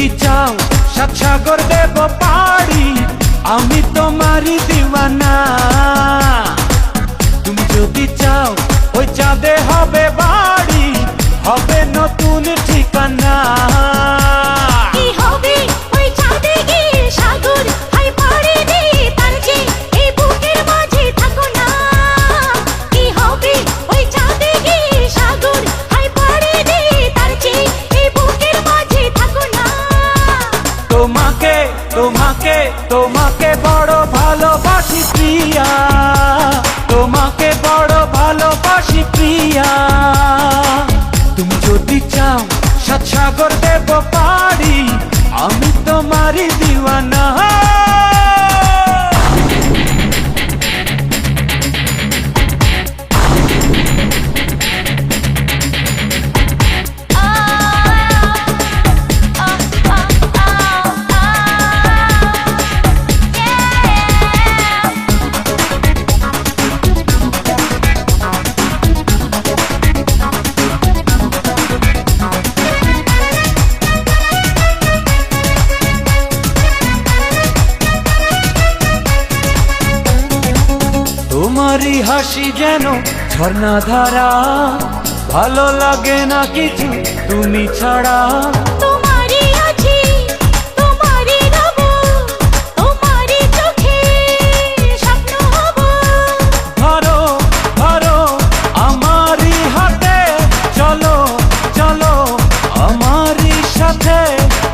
যদি চাও সাত সাগর দেব পাড়ি, আমি তোমারই দিওয়ানা। তুমি যদি চাও ওই চাঁদে হবে বাড়ি, হবে নতুন ঠিকানা। কি হবে ওই চাঁদে গিয়ে সাগর হাই পাড়ি দিয়ে তার যে এই বুকের মাঝে থাকো না। কি হবে ওই চাঁদে গিয়ে সাগর হাই পাড়ি দিয়ে তার যে এই বুকের মাঝে থাকো না। তোমাকে তোমাকে তোমাকে বড় ভালোবাসি প্রিয়া, তোমাকে বড় ভালোবাসি প্রিয়া। তুমি যদি চাও সাত সাগর দেব পাড়ি, আমি তোমারই দিওয়ানা। তোমারই হাসি যেন ঝর্ণা ধারা, ভালো লাগে না কিছু তুমি ছাড়া। তোমারই আছি তোমারই রব, তোমারই চোখে স্বপ্ন হব। ধরো ধরো আমারই হাতে, চলো চলো আমারই সাথে।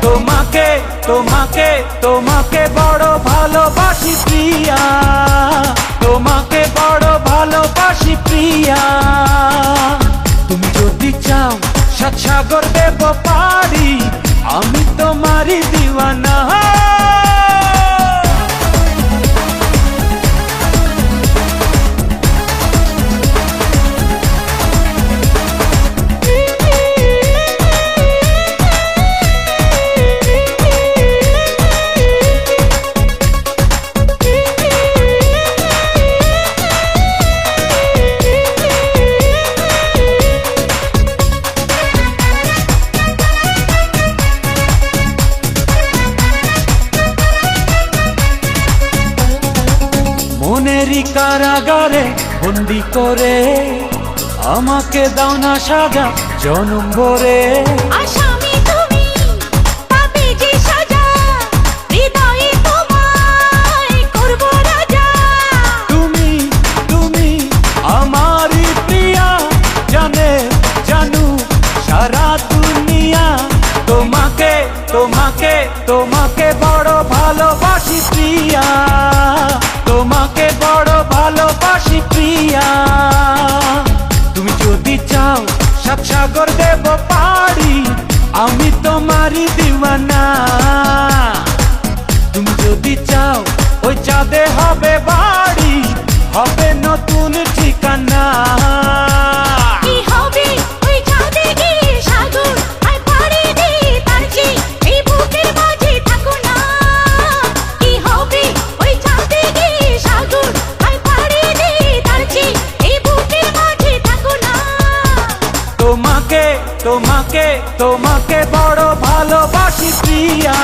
তোমাকে তোমাকে তোমাকে বড় ভালোবাসি প্রিয়া, তোমাকে বড় ভালোবাসি প্রিয়া। তুমি যদি চাও সাত সাগর দেব পাড়ি, আমি তোমারই দিওয়ানা। মনেরই কারাগারে বন্দি করে, আমাকে দাও না সাজা জনম ভরে। আসামি তুমি পাবে যে সাজা, হৃদয়ে তোমায় করব রাজা। তুমি তুমি আমারই প্রিয়া, জানে জানু সারা দুনিয়া। তোমাকে তোমাকে তোমাকে বড় ভালোবাসি প্রিয়া, তোমাকে বড় ভালোবাসি প্রিয়া। তুমি যদি চাও সাত সাগর দেব পাড়ি, আমি তোমারই দিওয়ানা। তুমি যদি চাও ওই চাঁদে হবে বাড়ি, হবে নতুন ঠিকানা। কি হবে ওই চাঁদে গিয়ে সাগর হাই পাড়ি দিয়ে তার যে এই বুকের মাঝে থাকো না। কি হবে ওই চাঁদে গিয়ে সাগর হাই পাড়ি দিয়ে তার যে এই বুকের মাঝে থাকো না। তোমাকে তোমাকে তোমাকে বড় ভালোবাসি প্রিয়া।